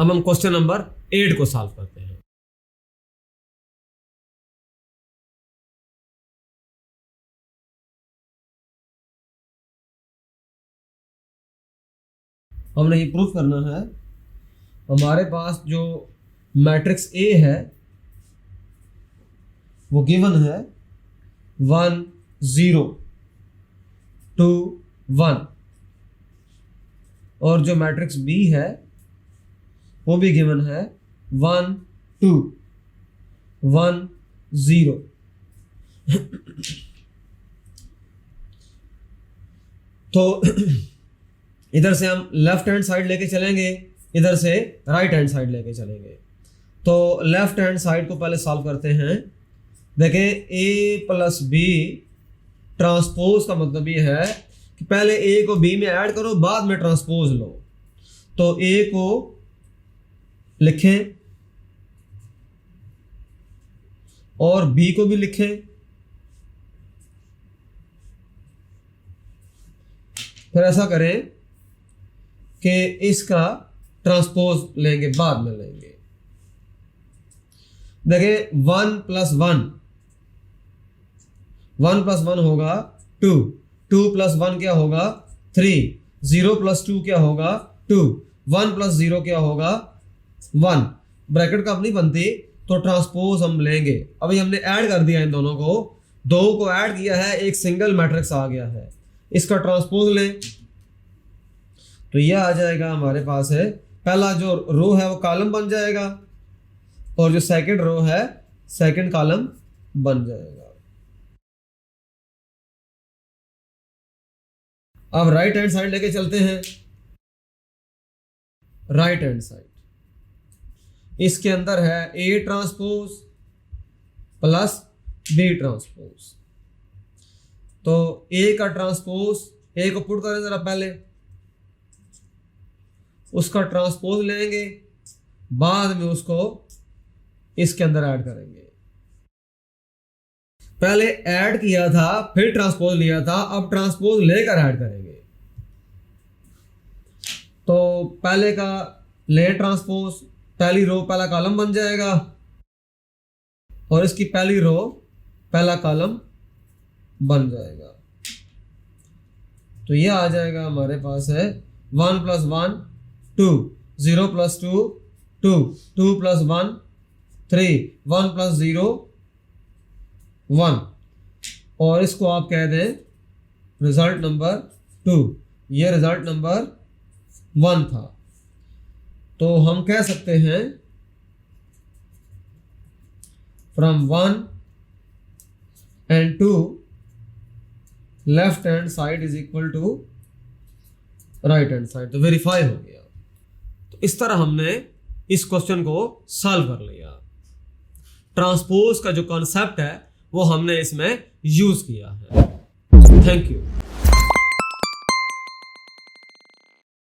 अब हम question number 8 को सॉल्व करते हैं। हमने ये प्रूफ करना है, हमारे पास जो मैट्रिक्स ए है वो गिवन है 1 0 2 1, और जो मैट्रिक्स बी है वो भी गिवन है 1 2 1 0। तो इधर से हम लेफ्ट हैंड साइड लेके चलेंगे, इधर से राइट हैंड साइड लेके चलेंगे। तो लेफ्ट हैंड साइड को पहले सॉल्व करते हैं। देखें, a प्लस बी ट्रांसपोज का मतलब ये है कि पहले a को b में ऐड करो, बाद में ट्रांसपोज लो। तो a को लिखें और b को भी लिखें, फिर ऐसा करें कि इसका ट्रांसपोज लेंगे, बाद में लेंगे। देखिए 1 प्लस 1 होगा 2, 2 प्लस 1 क्या होगा 3, 0 प्लस 2 क्या होगा 2, 1 प्लस 0 क्या होगा 1। ब्रैकेट कब नहीं बनती, तो ट्रांसपोज हम लेंगे। अभी हमने ऐड कर दिया इन दोनों को, दो को ऐड किया है, एक सिंगल मैट्रिक्स आ गया है, इसका ट्रांसपोज लें। तो यह आ जाएगा हमारे पास है, पहला जो रो है वो कॉलम बन जाएगा और जो सेकंड रो है सेकंड कॉलम बन जाएगा। अब राइट हैंड साइड लेके चलते हैं। राइट हैंड साइड, इसके अंदर है A transpose plus B transpose. तो ए का ट्रांसपोज, ए को पुट करें जरा पहले, उसका ट्रांसपोज लेंगे, बाद में उसको इसके अंदर ऐड करेंगे। पहले ऐड किया था फिर ट्रांसपोज लिया था, अब ट्रांसपोज लेकर ऐड करेंगे। तो पहले का ले ट्रांसपोज, पहली रो पहला कॉलम बन जाएगा और इसकी पहली रो पहला कॉलम बन जाएगा। तो यह आ जाएगा हमारे पास है 1 प्लस 1 2, 0 प्लस 2 2, 2 प्लस 1 3, 1 प्लस 0 1, और इसको आप कह दें रिजल्ट नंबर 2। ये रिजल्ट नंबर 1 था। तो हम कह सकते हैं from 1 and 2 left hand side is equal to right hand side. तो वेरीफाई हो गया। तो इस तरह हमने इस क्वेश्चन को सॉल्व कर लिया। ट्रांसपोज का जो कॉन्सेप्ट है वो हमने इसमें यूज किया है। Thank you.